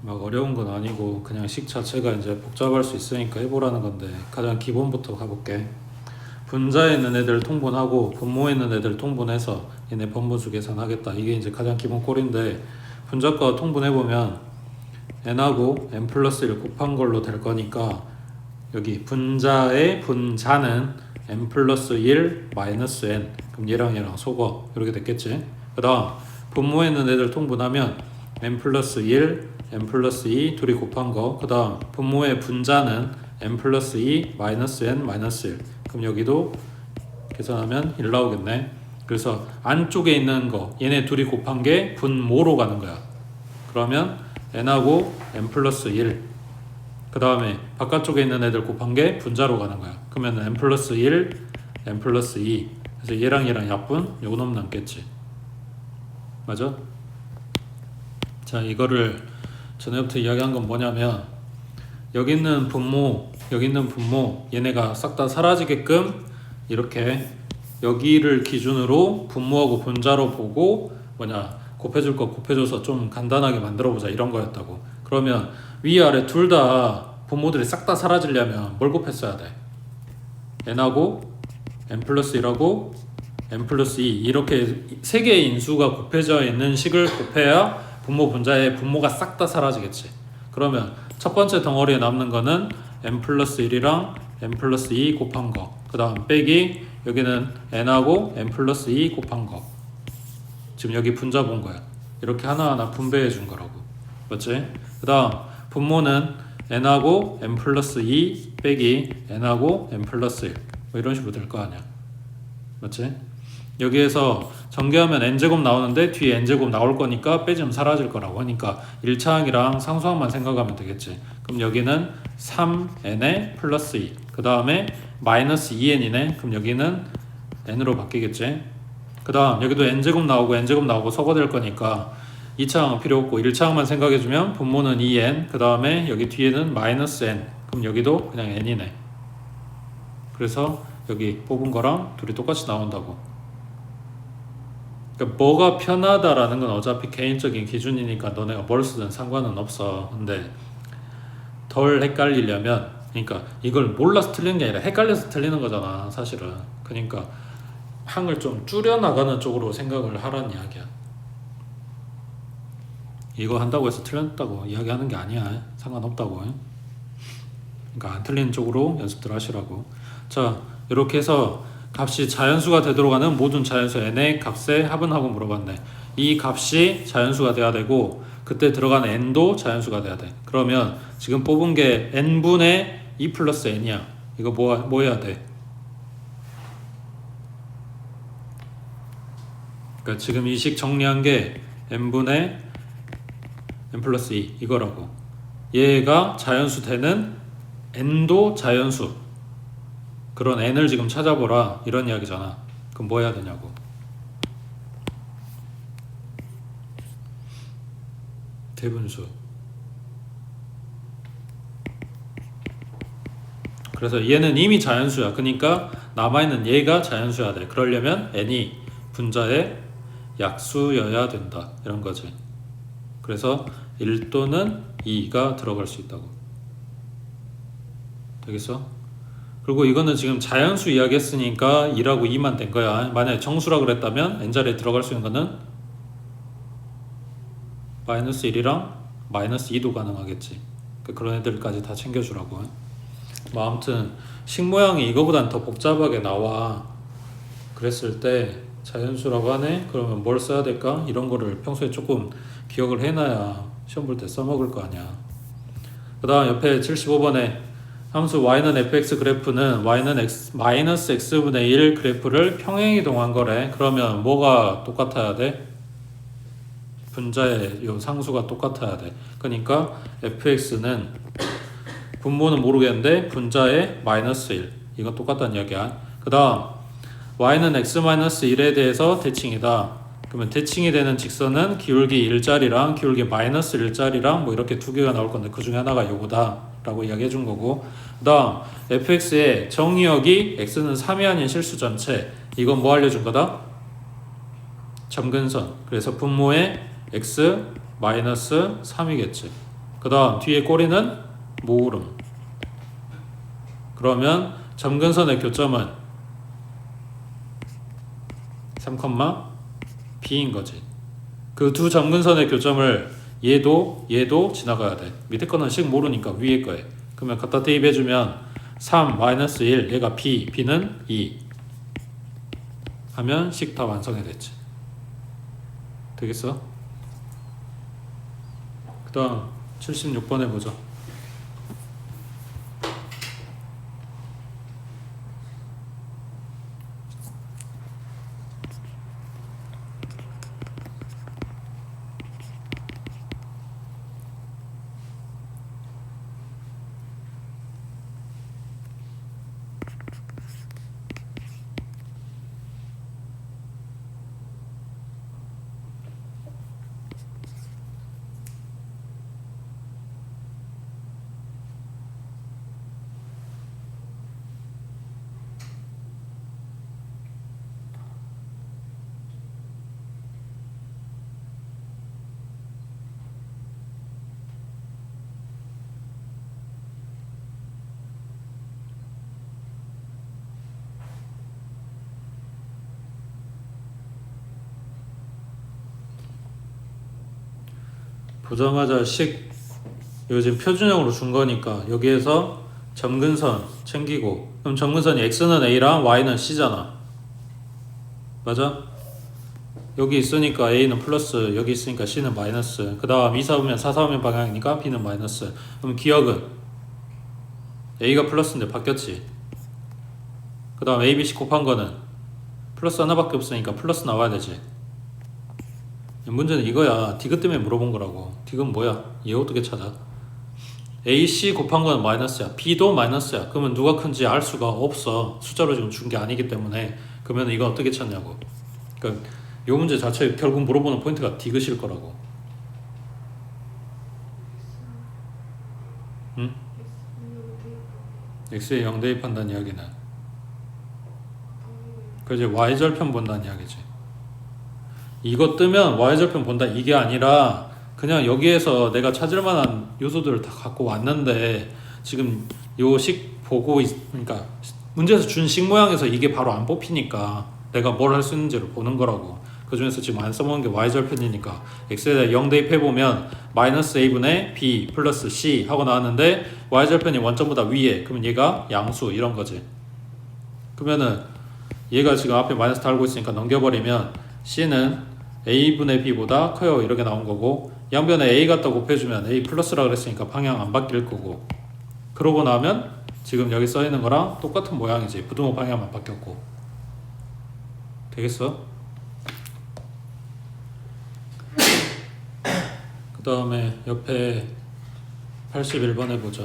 막 어려운 건 아니고 그냥 식 자체가 이제 복잡할 수 있으니까 해보라는 건데 가장 기본부터 가볼게. 분자에 있는 애들 통분하고 분모에 있는 애들 통분해서 얘네 번분수 계산하겠다. 이게 이제 가장 기본 꼴인데 분자과 통분해보면 n하고 n 플러스 1 곱한 걸로 될 거니까 여기 분자의 분자는 n 플러스 1 마이너스 n, 그럼 얘랑 속어 이렇게 됐겠지. 그 다음 분모에 있는 애들 통분하면 n 플러스 1, n 플러스 2 둘이 곱한 거. 그 다음 분모의 분자는 n 플러스 2 마이너스 n 마이너스 1, 그럼 여기도 계산하면 1 나오겠네. 그래서 안쪽에 있는 거 얘네 둘이 곱한 게 분모로 가는 거야. 그러면 n하고 n 플러스 1, 그 다음에 바깥쪽에 있는 애들 곱한 게 분자로 가는 거야. 그러면 n 플러스 1, n 플러스 2, 그래서 얘랑 약분 요 놈 남겠지. 맞아? 자, 이거를 전에부터 이야기한 건 뭐냐면 여기 있는 분모, 여기 있는 분모 얘네가 싹 다 사라지게끔 이렇게 여기를 기준으로 분모하고 분자로 보고 곱해줄 거 곱해줘서 좀 간단하게 만들어보자 이런 거였다고. 그러면 위아래 둘 다 분모들이 싹 다 사라지려면 뭘 곱했어야 돼? n하고 n 플러스 1하고 n 플러스 2 이렇게 세 개의 인수가 곱해져 있는 식을 곱해야 분모 분자의 분모가 싹 다 사라지겠지. 그러면 첫 번째 덩어리에 남는 거는 n 플러스 1이랑 n 플러스 2 곱한 거, 그 다음 빼기 여기는 n하고 n 플러스 2 곱한 거. 지금 여기 분자 본 거야. 이렇게 하나하나 분배해 준 거라고. 맞지? 그 다음 분모는 n하고 n 플러스 2 빼기 n하고 n 플러스 1 뭐 이런 식으로 될 거 아니야. 맞지? 여기에서 전개하면 n제곱 나오는데 뒤에 n제곱 나올 거니까 빼지면 사라질 거라고 하니까 1차항이랑 상수항만 생각하면 되겠지. 그럼 여기는 3n에 플러스 2, 그 다음에 마이너스 2n이네. 그럼 여기는 n으로 바뀌겠지. 그 다음 여기도 n제곱 나오고 섞어될 거니까 2차항은 필요 없고 1차항만 생각해주면 분모는 2n, 그 다음에 여기 뒤에는 마이너스 n, 그럼 여기도 그냥 n이네. 그래서 여기 뽑은 거랑 둘이 똑같이 나온다고. 그러니까 뭐가 편하다라는 건 어차피 개인적인 기준이니까 너네가 뭘 쓰든 상관은 없어. 근데 덜 헷갈리려면, 그러니까 이걸 몰라서 틀리는 게 아니라 헷갈려서 틀리는 거잖아 사실은. 그러니까 항을 좀 줄여나가는 쪽으로 생각을 하라는 이야기야. 이거 한다고 해서 틀렸다고 이야기하는 게 아니야. 상관없다고. 그러니까 안 틀리는 쪽으로 연습들 하시라고. 자, 이렇게 해서 값이 자연수가 되도록 하는 모든 자연수 n의 값의 합은 하고 물어봤네. 이 값이 자연수가 돼야 되고 그때 들어가는 n도 자연수가 돼야 돼. 그러면 지금 뽑은 게 n분의 2 플러스 n이야. 이거 뭐 해야 돼? 그러니까 지금 이 식 정리한 게 n분의 n 플러스 2 이거라고. 얘가 자연수 되는 n도 자연수, 그런 n을 지금 찾아보라 이런 이야기잖아. 그럼 뭐 해야 되냐고. 대분수. 그래서 얘는 이미 자연수야. 그러니까 남아있는 얘가 자연수여야 돼. 그러려면 n이 분자의 약수여야 된다 이런 거지. 그래서 1 또는 2가 들어갈 수 있다고. 되겠어? 그리고 이거는 지금 자연수 이야기했으니까 2라고 2만 된 거야. 만약에 정수라 그랬다면 n자리에 들어갈 수 있는 거는 마이너스 1이랑 마이너스 2도 가능하겠지. 그런 애들까지 다 챙겨주라고. 뭐 아무튼 식 모양이 이거보단 더 복잡하게 나와. 그랬을 때 자연수라고 하네? 그러면 뭘 써야 될까? 이런 거를 평소에 조금 기억을 해놔야 시험 볼 때 써먹을 거 아니야. 그 다음 옆에 75번에 함수 y는 fx 그래프는 y는 마이너스 x분의 1 그래프를 평행이동한 거래. 그러면 뭐가 똑같아야 돼? 분자의 요 상수가 똑같아야 돼. 그러니까 fx는 분모는 모르겠는데 분자의 마이너스 1 이건 똑같다는 이야기야. 그 다음 y는 x-1에 대해서 대칭이다. 그러면 대칭이 되는 직선은 기울기 1짜리랑 기울기 마이너스 1짜리랑 뭐 이렇게 두 개가 나올 건데 그 중에 하나가 요거다 라고 이야기해 준 거고, 그 다음 fx의 정의역이 x는 3이 아닌 실수 전체, 이건 뭐 알려준 거다? 점근선. 그래서 분모의 x 마이너스 3이겠지. 그 다음 뒤에 꼬리는 모으름. 그러면 점근선의 교점은 3,B인 거지. 그 두 점근선의 교점을 얘도 지나가야 돼. 밑에 거는 식 모르니까 위에 거에. 그러면 갖다 대입해주면 3, 마이너스 1, 얘가 B, B는 2 하면 식 다 완성이 됐지. 되겠어? 그 다음 76번 해보자. 보자마자 식 이거 지금 표준형으로 준 거니까 여기에서 점근선 챙기고, 그럼 점근선이 x는 a랑 y는 c잖아. 맞아? 여기 있으니까 a는 플러스, 여기 있으니까 c는 마이너스. 그 다음 2, 4우면 4, 4우면 방향이니까 b는 마이너스. 그럼 기억은 a가 플러스인데 바뀌었지. 그 다음 a, b, c 곱한 거는 플러스 하나밖에 없으니까 플러스 나와야 되지. 문제는 이거야. 디귿 때문에 물어본 거라고. 디귿 뭐야? 얘 어떻게 찾아? AC 곱한 거는 마이너스야. B도 마이너스야. 그러면 누가 큰지 알 수가 없어. 숫자로 지금 준 게 아니기 때문에. 그러면 이거 어떻게 찾냐고. 그러니까 이 문제 자체 결국 물어보는 포인트가 디귿일 거라고. 응? X에 0 대입한다는 이야기는 그 이제 Y절편 본다는 이야기지. 이거 뜨면 Y절편 본다 이게 아니라 그냥 여기에서 내가 찾을 만한 요소들을 다 갖고 왔는데 지금 요 식 보고 그러니까 문제에서 준 식 모양에서 이게 바로 안 뽑히니까 내가 뭘 할 수 있는지를 보는 거라고. 그 중에서 지금 안 써먹은 게 Y절편이니까 X에다 0 대입해보면 마이너스 A분의 B 플러스 C 하고 나왔는데 Y절편이 원점보다 위에, 그러면 얘가 양수 이런 거지. 그러면은 얘가 지금 앞에 마이너스 달고 있으니까 넘겨버리면 C는 A분의 B보다 커요 이렇게 나온 거고, 양변에 A 갖다 곱해주면 A 플러스라 그랬으니까 방향 안 바뀔 거고, 그러고 나면 지금 여기 써있는 거랑 똑같은 모양이지. 부등호 방향만 바뀌었고. 되겠어? 그 다음에 옆에 81번 해보자.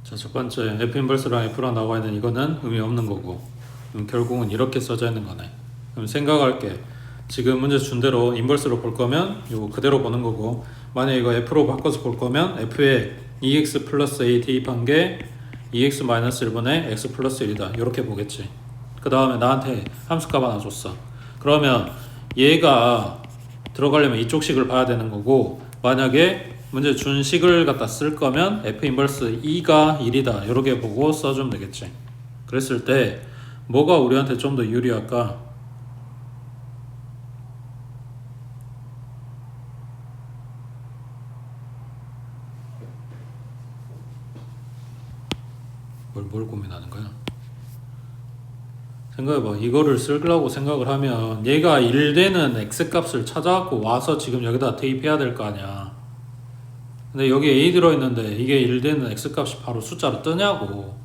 자, 첫 번째 F 인버스랑 F랑 나와 있는 이거는 의미 없는 거고, 그럼 결국은 이렇게 써져 있는 거네. 그럼 생각할 게 지금 문제 준 대로 인버스로 볼 거면 이거 그대로 보는 거고, 만약에 이거 F로 바꿔서 볼 거면 F에 2x 플러스 a 대입한 게 2x 마이너스 1분의 x 플러스 1이다 이렇게 보겠지. 그 다음에 나한테 함수값 하나 줬어. 그러면 얘가 들어가려면 이쪽 식을 봐야 되는 거고, 만약에 문제 준 식을 갖다 쓸 거면 f 인버스 2가 1이다 이렇게 보고 써주면 되겠지. 그랬을 때 뭐가 우리한테 좀 더 유리할까? 뭘 고민하는 거야? 생각해봐. 이거를 쓰려고 생각을 하면 얘가 1되는 x값을 찾아갖고 와서 지금 여기다 대입해야 될 거 아니야. 근데 여기 a 들어있는데 이게 1되는 x값이 바로 숫자로 뜨냐고.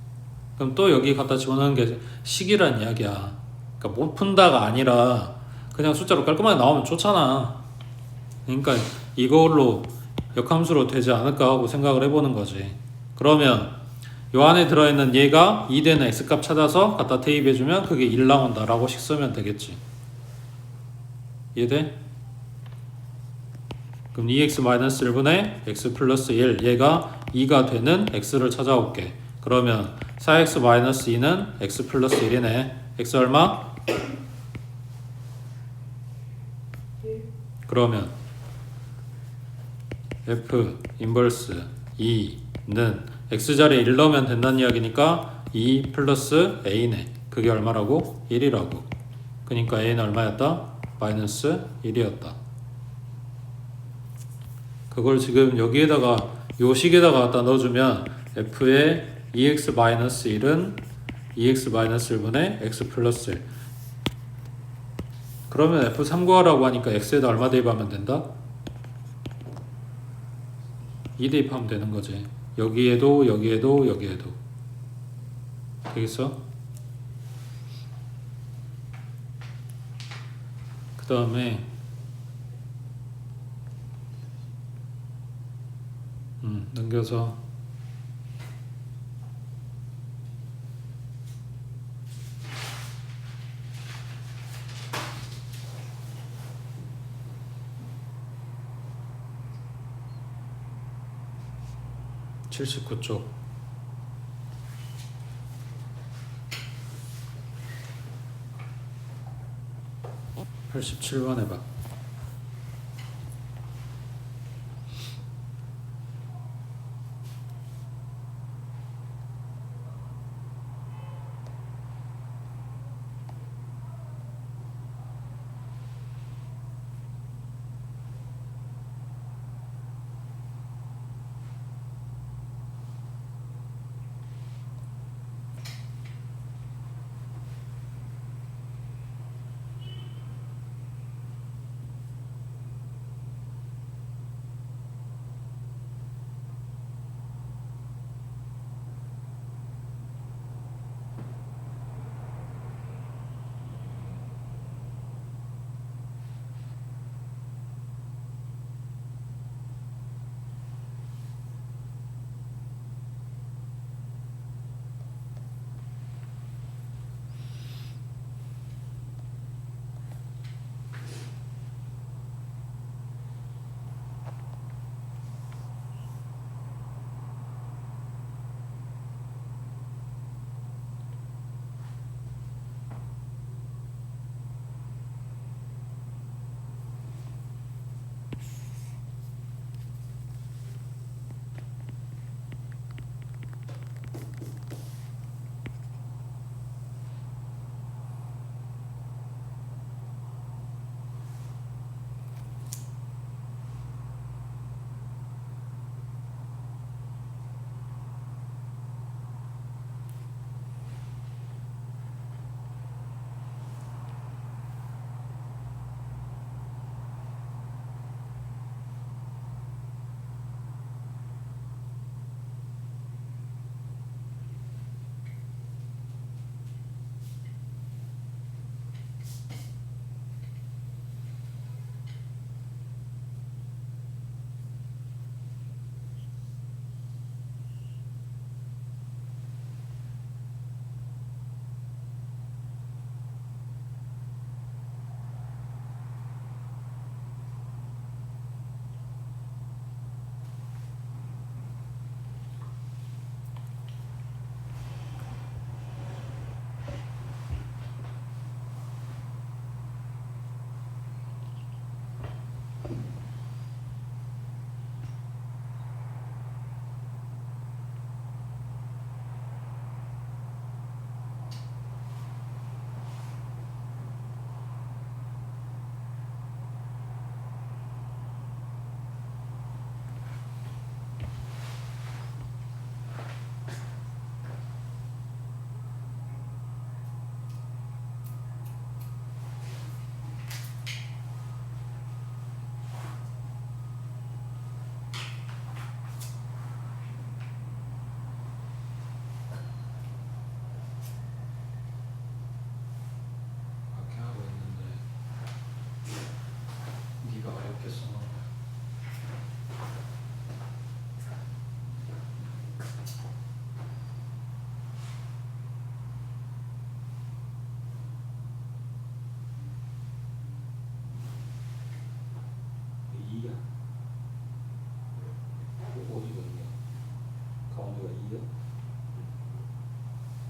그럼 또 여기 갖다 집어넣는 게 식이란 이야기야. 그러니까 못 푼다가 아니라 그냥 숫자로 깔끔하게 나오면 좋잖아. 그러니까 이걸로 역함수로 되지 않을까 하고 생각을 해보는 거지. 그러면 요 안에 들어있는 얘가 2되는 x값 찾아서 갖다 대입해주면 그게 1 나온다 라고 식 쓰면 되겠지. 이해돼? 그럼 2x-1분의 x 플러스 1 얘가 2가 되는 x를 찾아올게. 그러면 4x-2는 x 플러스 1이네. x 얼마? 그러면 f 인버스 2는 x자리에 1 넣으면 된다는 이야기니까 2 플러스 a네. 그게 얼마라고? 1이라고. 그러니까 a는 얼마였다? 마이너스 1이었다. 그걸 지금 여기에다가 요 식에다가 갖다 넣어주면 f의 2x-1은 2x-1분의 x 플러스 1. 그러면 f3 구하라고 하니까 x에다 얼마 대입하면 된다? 2 대입하면 되는 거지. 여기에도 여기에도 여기에도 되겠어? 그 다음에 넘겨서 (79쪽) 87번 해봐.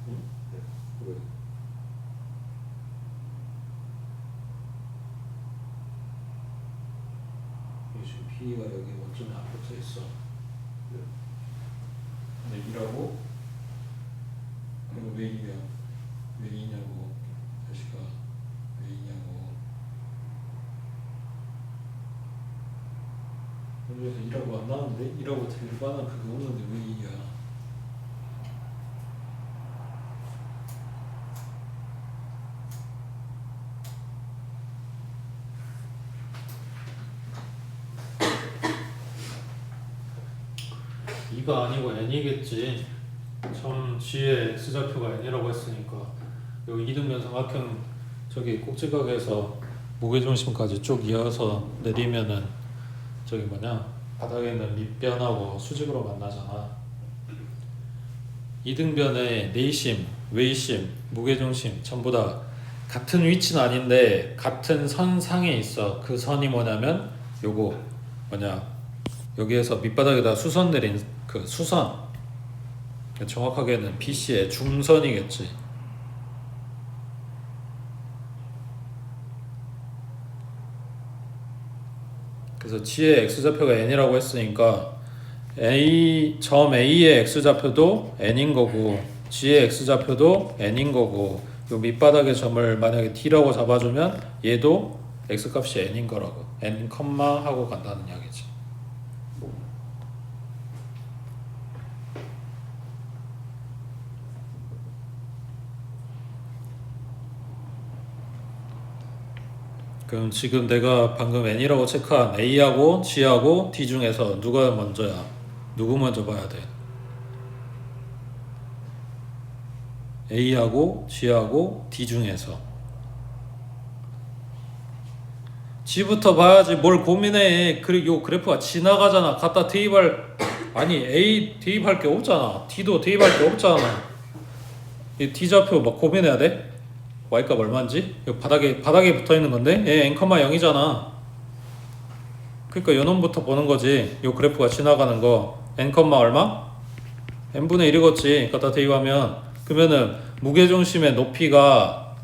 응? 왜? 지금 B가 여기 원점에 안 붙어 있어. 근데 E라고? 그리고 왜 E야? 왜 E냐고? 다시가 왜 E냐고? 여기서 E라고 안 나오는데? E라고 들릴 만한 그게 없는데 왜 E야? E가 아니고 N이겠지. 처음 G의 X좌표가 N이라고 했으니까 여기 이등변 삼각형 저기 꼭지각에서 무게중심까지 쭉 이어서 내리면은 저기 뭐냐 바닥에 있는 밑변하고 수직으로 만나잖아. 이등변의 내심, 외심, 무게중심 전부 다 같은 위치는 아닌데 같은 선상에 있어. 그 선이 뭐냐면 요거 뭐냐 여기에서 밑바닥에다 수선 내린 그 수선, 정확하게는 BC의 중선이겠지. 그래서 G의 X좌표가 N이라고 했으니까 점 A의 X좌표도 N인 거고 G의 X좌표도 N인 거고 요 밑바닥의 점을 만약에 D라고 잡아주면 얘도 X값이 N인 거라고. N, 하고 간다는 이야기지. 그럼 지금 내가 방금 N이라고 체크한 A하고 G하고 D 중에서 누가 먼저야? 누구 먼저 봐야 돼? A하고 G하고 D 중에서 G부터 봐야지. 뭘 고민해. 그리고 요 그래프가 지나가잖아. 갖다 대입할 아니 A 대입할 게 없잖아. D도 대입할 게 없잖아. 이 D좌표 막 고민해야 돼? Y값 얼마인지? 이 바닥에 붙어 있는 건데 얘 N, 0이잖아. 그러니까 요 놈부터 보는 거지. 요 그래프가 지나가는 거 N, 얼마? N분의 1이겠지. 갖다 대입하면 그러면은 무게중심의 높이가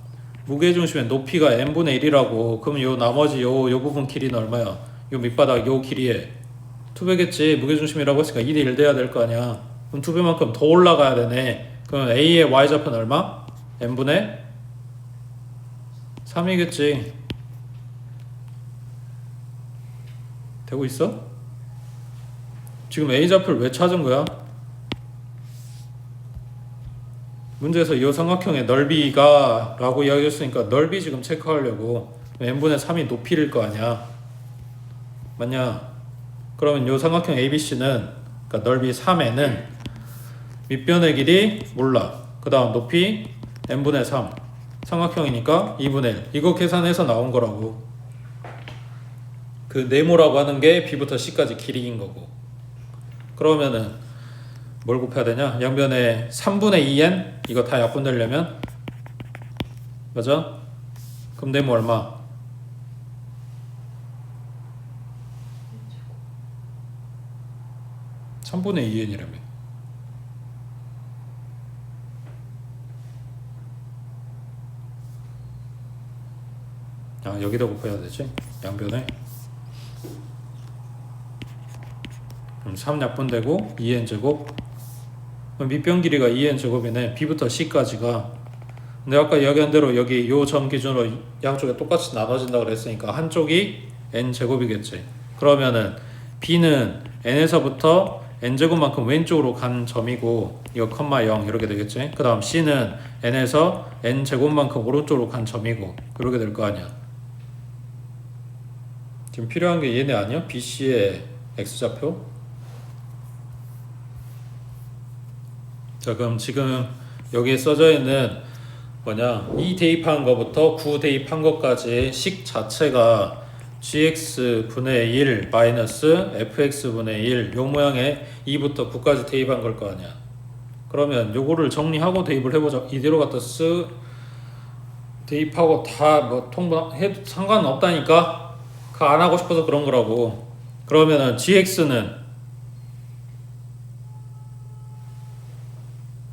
N분의 1이라고. 그럼 요 나머지 요 부분 길이는 얼마야? 요 밑바닥 요 길이에 2배겠지. 무게중심이라고 했으니까 2대 1 돼야 될 거 아니야. 그럼 2배만큼 더 올라가야 되네. 그럼 A의 Y좌표는 얼마? N분의 3이겠지. 되고 있어? 지금 A좌표를 왜 찾은 거야? 문제에서 이 삼각형의 넓이가 라고 이야기했으니까 넓이 지금 체크하려고. n분의 3이 높이일 거 아니야. 맞냐? 그러면 이 삼각형 ABC는 그러니까 넓이 3에는 밑변의 길이 몰라. 그 다음 높이 n분의 3 삼각형이니까 2분의 1 이거 계산해서 나온 거라고. 그 네모라고 하는 게 B부터 C까지 길이인 거고. 그러면은 뭘 곱해야 되냐? 양변에 3분의 2n 이거 다 약분되려면 맞아? 그럼 네모 얼마? (3분의 2n이라며) 아 여기다 곱해야 되지? 양변에 그럼 3 약분되고 2n 제곱 밑변 길이가 2n 제곱이네. B부터 C까지가. 근데 아까 이야기한 대로 여기 요 점 기준으로 양쪽에 똑같이 나눠진다 그랬으니까 한쪽이 n 제곱이겠지. 그러면은 B는 n에서부터 n 제곱만큼 왼쪽으로 간 점이고 이거 컴마 0 이렇게 되겠지. 그 다음 C는 n에서 n 제곱만큼 오른쪽으로 간 점이고 그렇게 될 거 아니야. 지금 필요한 게 얘네 아니야? BC의 X좌표? 자 그럼 지금 여기에 써져 있는 뭐냐 이 대입한 거부터 9 대입한 것까지 식 자체가 gx분의 1 마이너스 fx분의 1 요 모양의 2부터 9까지 대입한 걸 거 아니야. 그러면 요거를 정리하고 대입을 해보자. 이대로 갖다 대입하고 다 뭐 통분해도 상관없다니까. 그거 안 하고 싶어서 그런 거라고. 그러면은 gx는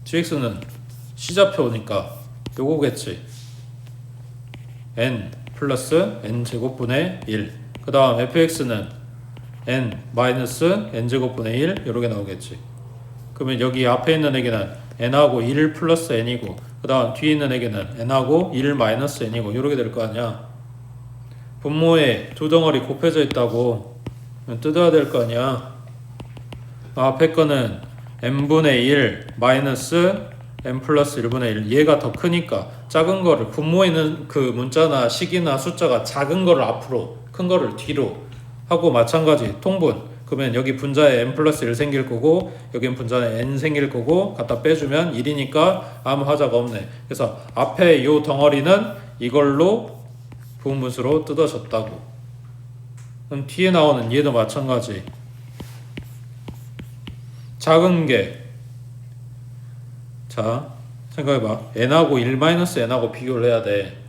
gx는 c좌표니까 요거겠지. n 플러스 n 제곱분의 1. 그 다음 fx는 n 마이너스 n 제곱분의 1 요렇게 나오겠지. 그러면 여기 앞에 있는 애기는 n하고 1 플러스 n이고 그 다음 뒤에 있는 애기는 n하고 1 마이너스 n이고 요렇게 될 거 아니야. 분모에 두 덩어리 곱해져 있다고 뜯어야 될 거 아니야. 앞에 거는 n분의 1 마이너스 n 플러스 1분의 1 얘가 더 크니까 작은 거를 분모에 있는 그 문자나 식이나 숫자가 작은 거를 앞으로 큰 거를 뒤로 하고 마찬가지 통분 그러면 여기 분자에 n 플러스 1 생길 거고 여긴 분자에 n 생길 거고 갖다 빼주면 1이니까 아무 하자가 없네. 그래서 앞에 요 덩어리는 이걸로 부분분수로 뜯어졌다고. 그럼 뒤에 나오는 얘도 마찬가지. 작은 게 자 생각해봐. n하고 1-n하고 비교를 해야 돼.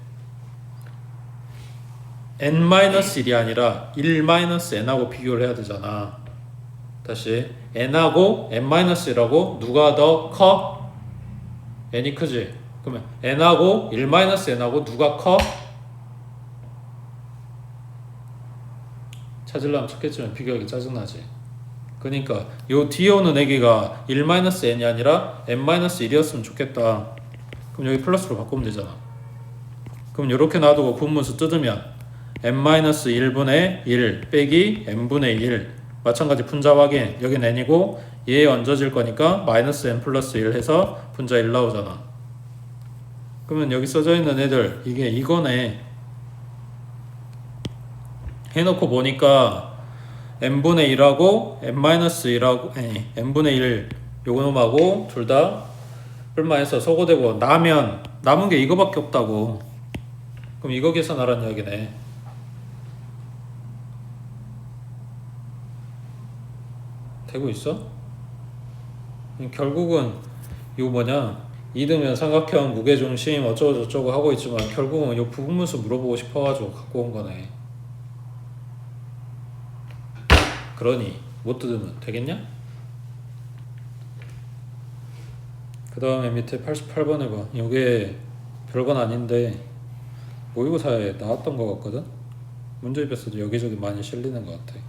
n-1이 아니라 1-n하고 비교를 해야 되잖아. 다시 n하고 n-1하고 누가 더 커? n이 크지? 그러면 n하고 1-n하고 누가 커? 찾으려면 찾겠지만 비교하기 짜증나지. 그러니까 요 뒤에 오는 애기가 1-n이 아니라 n-1이었으면 좋겠다. 그럼 여기 플러스로 바꾸면 되잖아. 그럼 이렇게 놔두고 분분수 뜯으면 n-1분의 1 빼기 n분의 1 마찬가지 분자 확인. 여긴 n이고 얘에 얹어질 거니까 마이너스 n 플러스 1 해서 분자 1 나오잖아. 그러면 여기 써져 있는 애들 이게 이거네. 해놓고 보니까 n분의 1하고 n-1하고 n분의 1 요놈하고 둘 다 얼마 해서 소거되고 남은 게 이거밖에 없다고. 그럼 이거 계산하라는 이야기네. 되고 있어? 결국은 이거 뭐냐 이등변 삼각형 무게중심 어쩌고 저쩌고 하고 있지만 결국은 이 부분분수 물어보고 싶어가지고 갖고 온 거네. 그러니 못 뜯으면 되겠냐? 그 다음에 밑에 88번 해봐. 이게 별건 아닌데 모의고사에 나왔던 것 같거든? 문제집에서도 여기저기 많이 실리는 것 같아.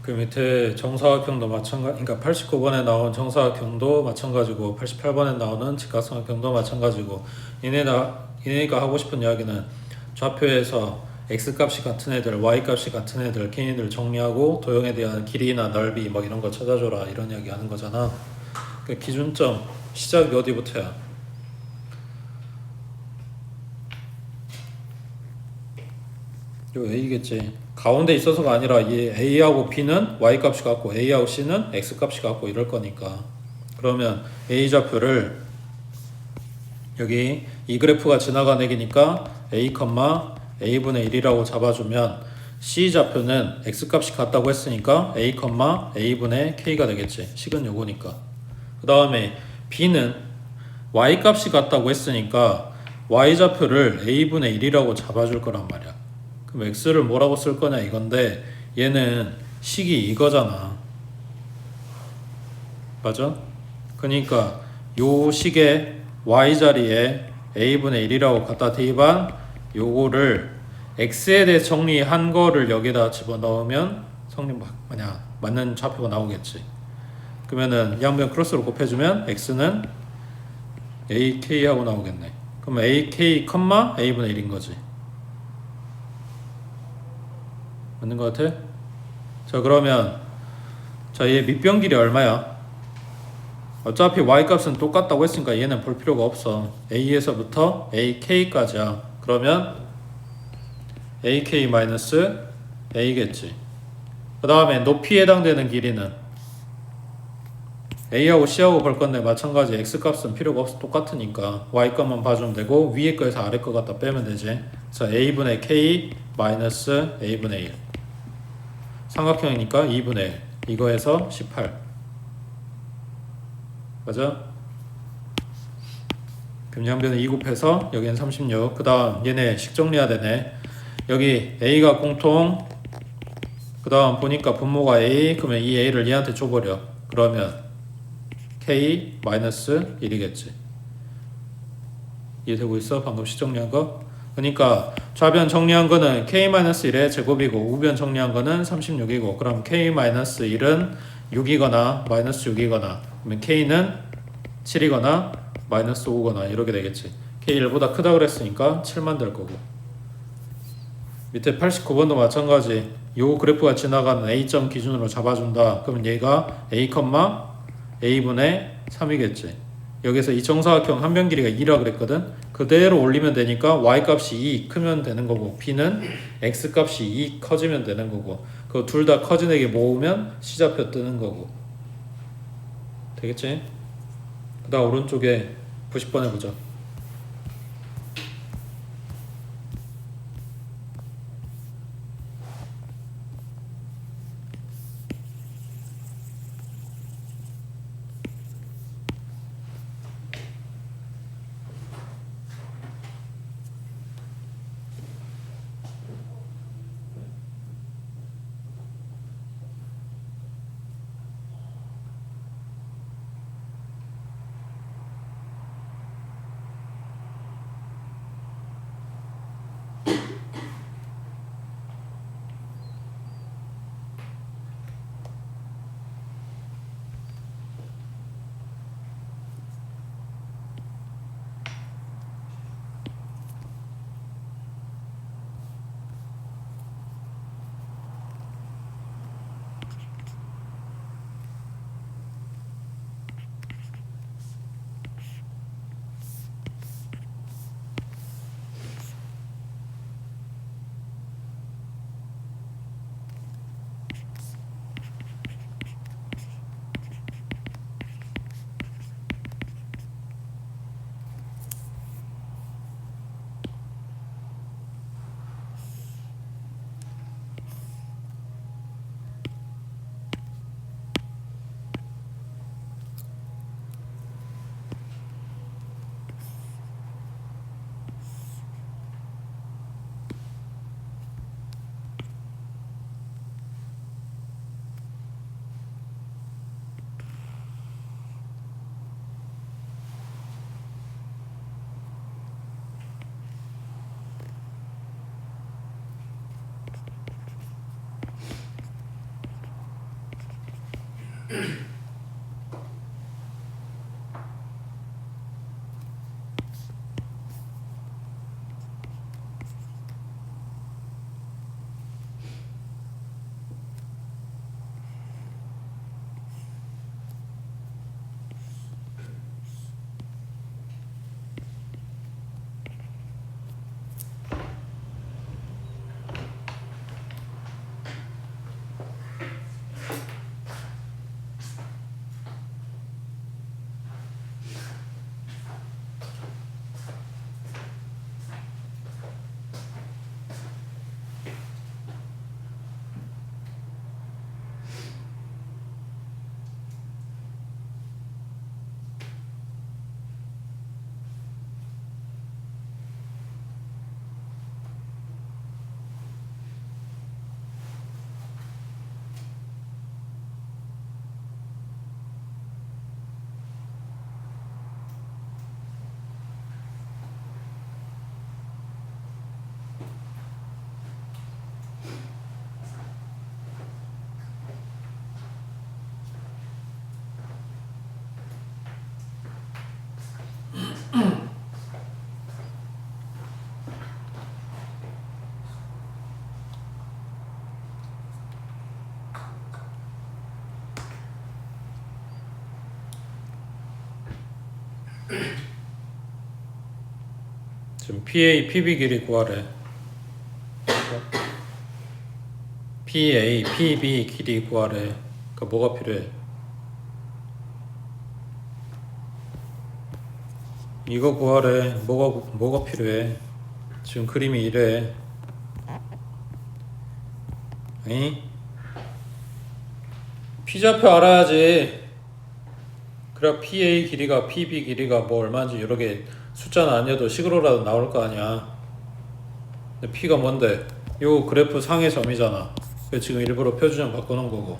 그 밑에 정사각형도 마찬가지, 그러니까 89번에 나온 정사각형도 마찬가지고 88번에 나오는 직각삼각형도 마찬가지고 얘네가 하고 싶은 이야기는 좌표에서 x값이 같은 애들, y값이 같은 애들, 걔네들 정리하고 도형에 대한 길이나 넓이 막 이런 거 찾아줘라 이런 이야기 하는 거잖아. 그 기준점 시작이 어디부터야? 요 A겠지. 가운데 있어서가 아니라 이 A하고 B는 Y값이 같고 A하고 C는 X값이 같고 이럴 거니까. 그러면 A 좌표를 여기 이 그래프가 지나간 액이니까 A, A분의 1이라고 잡아주면 C 좌표는 X값이 같다고 했으니까 A, A분의 K가 되겠지. 식은 요거니까. 그 다음에 B는 Y값이 같다고 했으니까 Y 좌표를 A분의 1이라고 잡아줄 거란 말이야. 그럼 x를 뭐라고 쓸 거냐 이건데 얘는 식이 이거잖아. 맞아? 그러니까 요 식의 y 자리에 a분의 1이라고 갖다 대입한 요거를 x에 대해 정리한 거를 여기다 집어넣으면 맞는 좌표가 나오겠지. 그러면은 양변 크로스로 곱해주면 x는 ak하고 나오겠네. 그럼 ak, a분의 1인 거지. 맞는 것 같아? 자 그러면 얘 밑변 길이 얼마야? 어차피 y값은 똑같다고 했으니까 얘는 볼 필요가 없어. a에서부터 ak까지야. 그러면 ak-a겠지. 그 다음에 높이에 해당되는 길이는 a하고 c하고 볼 건데 마찬가지 x값은 필요가 없어. 똑같으니까 y값만 봐주면 되고 위에 거에서 아래 거 갖다 빼면 되지. 그래서 a분의 k 마이너스 a분의 1 삼각형이니까 2분의 1 이거에서 18 맞아? 그럼 양변에 2 곱해서 여기는 36 그 다음 얘네 식 정리해야 되네. 여기 A가 공통 그 다음 보니까 분모가 A 그러면 이 A를 얘한테 줘버려. 그러면 K 마이너스 1이겠지. 이해되고 있어? 방금 식 정리한 거? 그러니까 좌변 정리한 거는 k-1의 제곱이고 우변 정리한 거는 36이고 그럼 k-1은 6이거나 마이너스 6이거나 그러면 k는 7이거나 마이너스 5거나 이렇게 되겠지. k 1보다 크다 그랬으니까 7만 될 거고 밑에 89번도 마찬가지. 요 그래프가 지나가는 A점 기준으로 잡아준다. 그러면 얘가 A, A분의 3이겠지. 여기서 이 정사각형 한 변 길이가 2라 그랬거든. 그대로 올리면 되니까 y값이 2 크면 되는 거고 b는 x값이 2 커지면 되는 거고 그 둘 다 커진 애게 모으면 c좌표 뜨는 거고 되겠지? 그 다음 오른쪽에 90번 해보자. 지금 PA, PB 길이 구하래. PA, PB 길이 구하래. 그러니까 뭐가 필요해? 이거 구하래. 뭐가 필요해? 지금 그림이 이래. 에이? P좌표 알아야지. 그래야 PA 길이가 PB 길이가 뭐 얼마인지 여러 개 숫자는 아니어도 식으로라도 나올 거 아니야. 근데 P가 뭔데? 요 그래프 상의 점이잖아. 그래서 지금 일부러 표준점 바꿔놓은 거고.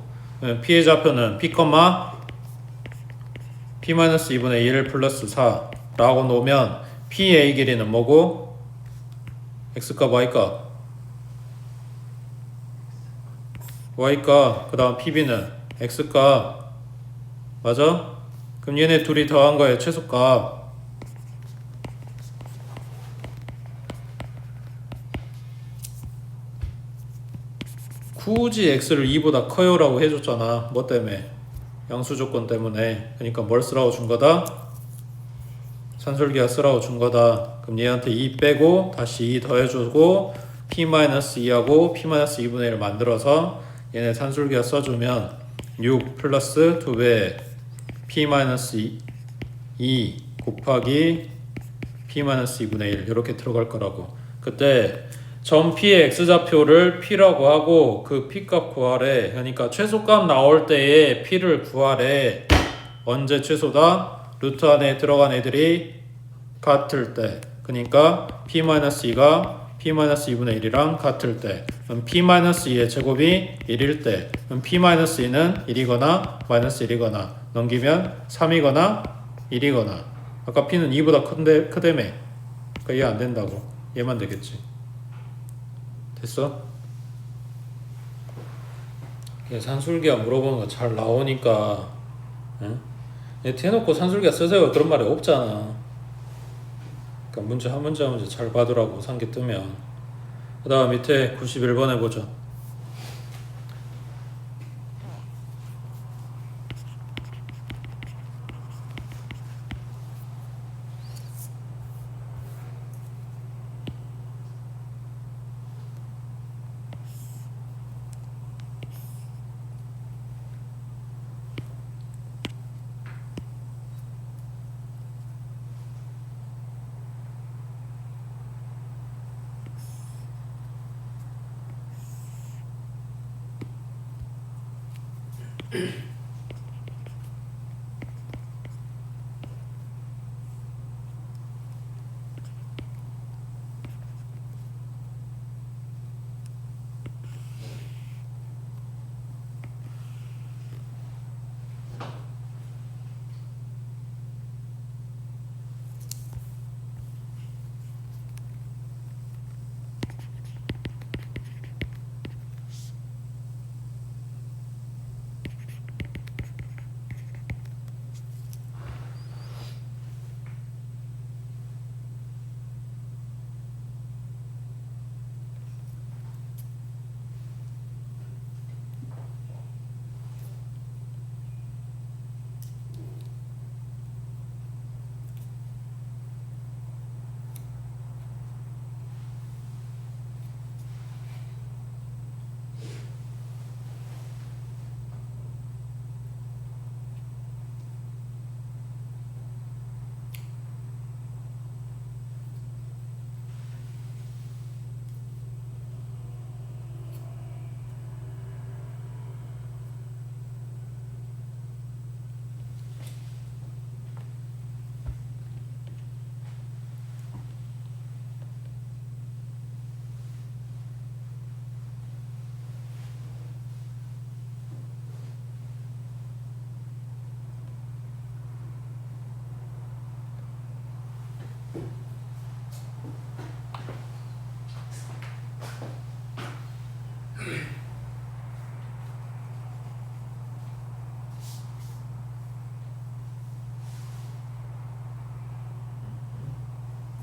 P의 좌표는 P, P-2분의 1 플러스 4 라고 놓으면 PA 길이는 뭐고? X값, Y값? Y값, 그 다음 PB는 X값. 맞아? 그럼 얘네 둘이 더한 거에 최소값. 굳이 x를 2보다 커요 라고 해줬잖아. 뭐 때문에? 양수 조건 때문에. 그러니까 뭘 쓰라고 준 거다? 산술기하 쓰라고 준 거다. 그럼 얘한테 2 빼고 다시 2 더해주고 P-2하고 P-2분의 1을 만들어서 얘네 산술기하 써주면 6 플러스 2배 P-2 곱하기 P-2분의 1 이렇게 들어갈 거라고. 그때 점 P의 X좌표를 P라고 하고 그 P값 구하래. 그러니까 최소값 나올 때에 P를 구하래. 언제 최소다? 루트 안에 들어간 애들이 같을 때. 그러니까 P-2가 P-2분의 1이랑 같을 때. 그럼 P-2의 제곱이 1일 때. 그럼 P-2는 1이거나 마이너스 1이거나 넘기면 3이거나 1이거나. 아까 P는 2보다 크다며. 그러니까 얘 안 된다고. 얘만 되겠지. 됐어? 산술기하 물어보는 거 잘 나오니까. 응? 대놓고 산술기하 쓰세요 그런 말이 없잖아. 그러니까 문제 한 문제 한 문제 잘 봐두라고 산기 뜨면. 그 다음 밑에 91번 해보자.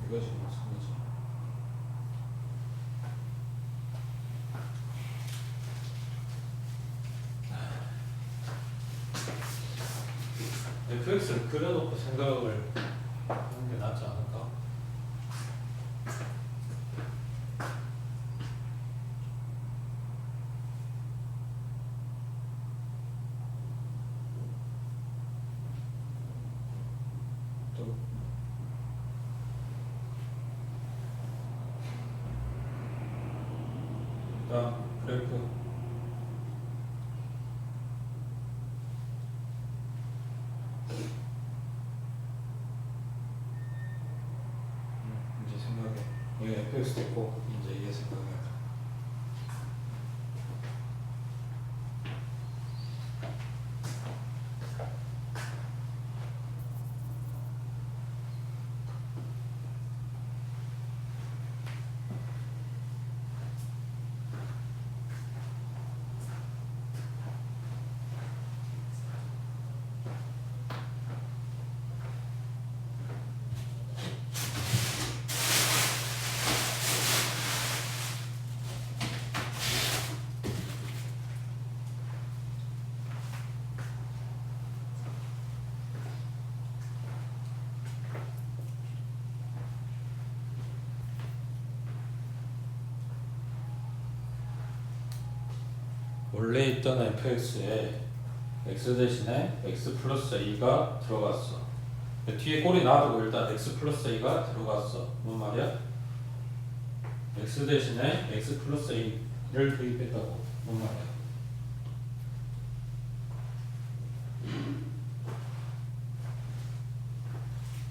이거 지금 무슨 거지? fx를 그려놓고 생각을 하는 게 낫지 않을까? 또 다음 그래프 이제 생각해. 여기 fx 됐고 이제 이게 생각해. 원래 있던 fx에 x 대신에 x 플러스 a가 들어갔어. 뒤에 꼬리 놔두고 일단 x 플러스 a가 들어갔어. 뭔 말이야? x 대신에 x 플러스 a를 도입했다고. 뭔 말이야?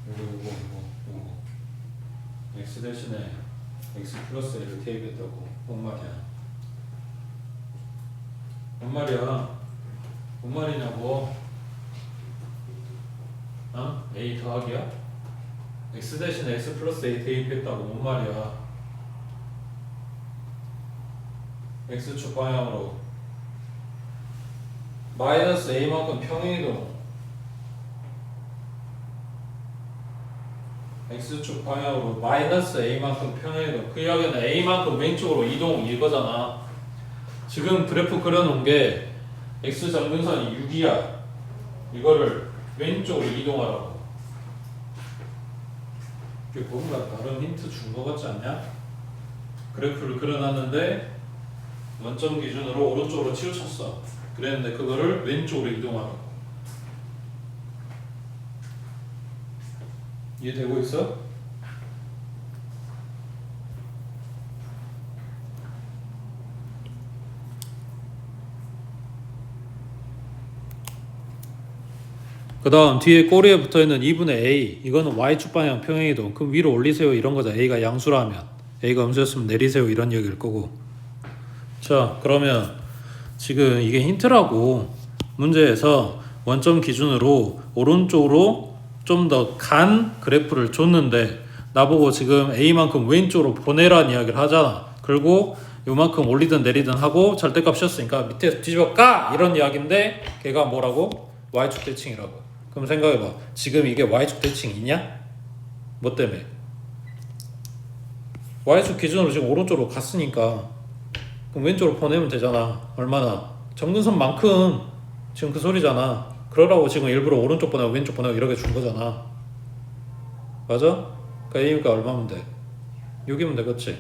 요거 x 대신에 x 플러스 a를 대입했다고. 뭔 말이야? 뭔 말이야? 뭔 말이냐고? 어? a 더하기야? x 대신에 x 플러스 a 대입했다고. 뭔 말이야? x축 방향으로 마이너스 a만큼 평행이동 x축 방향으로 마이너스 a만큼 평행이동. 그 이야기는 a만큼 왼쪽으로 이동 이거잖아. 지금 그래프 그려놓은 게 x 점근선이 6이야. 이거를 왼쪽으로 이동하라고. 이게 뭔가 다른 힌트 준 거 같지 않냐? 그래프를 그려놨는데 원점 기준으로 오른쪽으로 치우쳤어. 그랬는데 그거를 왼쪽으로 이동하라고. 이해되고 있어? 그 다음 뒤에 꼬리에 붙어있는 2분의 a 이거는 y축 방향 평행이동. 그럼 위로 올리세요 이런 거죠. a가 양수라면 a가 음수였으면 내리세요 이런 얘기일 거고. 자 그러면 지금 이게 힌트라고. 문제에서 원점 기준으로 오른쪽으로 좀 더 간 그래프를 줬는데 나보고 지금 a만큼 왼쪽으로 보내라는 이야기를 하잖아. 그리고 요만큼 올리든 내리든 하고 절대값 씌웠으니까 밑에서 뒤집어 까! 이런 이야기인데 걔가 뭐라고? y축 대칭이라고. 그럼 생각해봐. 지금 이게 y축 대칭이냐? 뭐 때문에? y축 기준으로 지금 오른쪽으로 갔으니까 그럼 왼쪽으로 보내면 되잖아. 얼마나? 점근선만큼 지금 그 소리잖아. 그러라고 지금 일부러 오른쪽 보내고 왼쪽 보내고 이렇게 준 거잖아. 맞아? 그러니까 A가 얼마면 돼? 6이면 되겠지?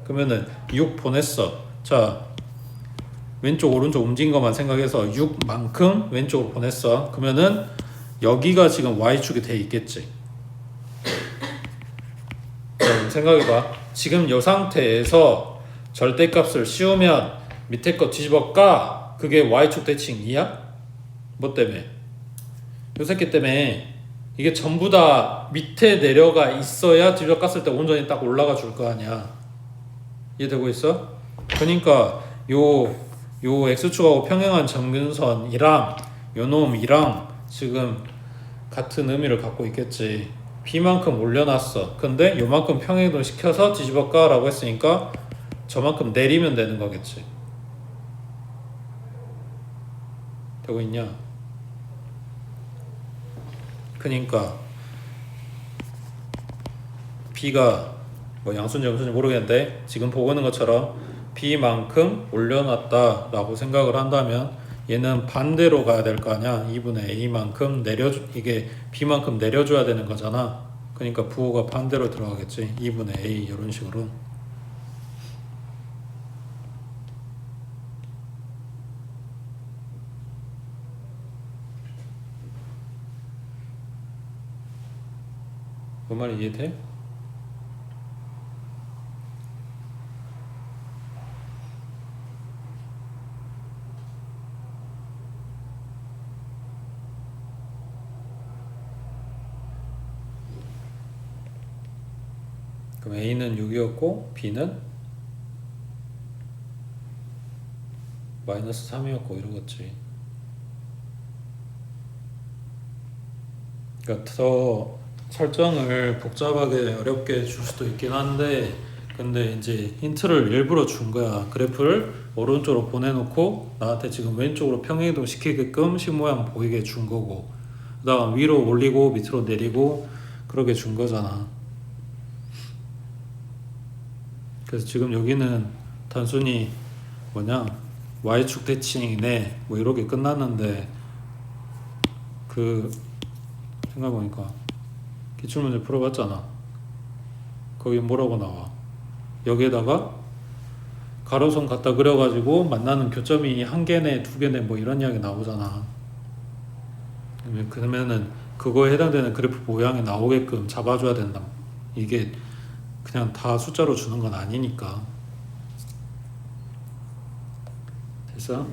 그러면은 6 보냈어. 자 왼쪽 오른쪽 움직인 것만 생각해서 6만큼 왼쪽으로 보냈어. 그러면은 여기가 지금 Y축이 돼 있겠지. 자, 생각해봐. 지금 이 상태에서 절대값을 씌우면 밑에 거 뒤집어 까. 그게 Y축 대칭 2야? 뭐 때문에? 요 새끼 때문에. 이게 전부 다 밑에 내려가 있어야 뒤집어 깠을 때 온전히 딱 올라가 줄 거 아니야. 이해되고 있어? 그러니까 요 x축하고 평행한 점근선이랑 요 놈이랑 지금 같은 의미를 갖고 있겠지. b만큼 올려놨어. 근데 요만큼 평행이동 시켜서 뒤집어 까라고 했으니까 저만큼 내리면 되는 거겠지. 되고 있냐? 그러니까 B가 뭐 양수인지 음수인지 모르겠는데 지금 보고 있는 것처럼 B만큼 올려놨다 라고 생각을 한다면 얘는 반대로 가야 될 거 아니야. 2분의 A만큼 이게 B만큼 내려줘야 되는 거잖아. 그러니까 부호가 반대로 들어가겠지. 2분의 A 이런 식으로. 그 말이 이해돼? 그럼 A는 6이었고 B는 마이너스 3이었고 이러겠지. 그러니까 더 설정을 복잡하게 어렵게 줄 수도 있긴 한데 근데 이제 힌트를 일부러 준 거야. 그래프를 오른쪽으로 보내놓고 나한테 지금 왼쪽으로 평행이동 시키게끔 식 모양 보이게 준 거고 그 다음 위로 올리고 밑으로 내리고 그렇게 준 거잖아. 그래서 지금 여기는 단순히 뭐냐 Y축 대칭이네 뭐 이렇게 끝났는데 그 생각해보니까 기출문제 풀어봤잖아. 거기 뭐라고 나와? 여기에다가 가로선 갖다 그려가지고 만나는 교점이 한 개네 두 개네 뭐 이런 이야기 나오잖아. 그러면은 그거에 해당되는 그래프 모양이 나오게끔 잡아줘야 된다. 이게 그냥 다 숫자로 주는 건 아니니까. 됐어?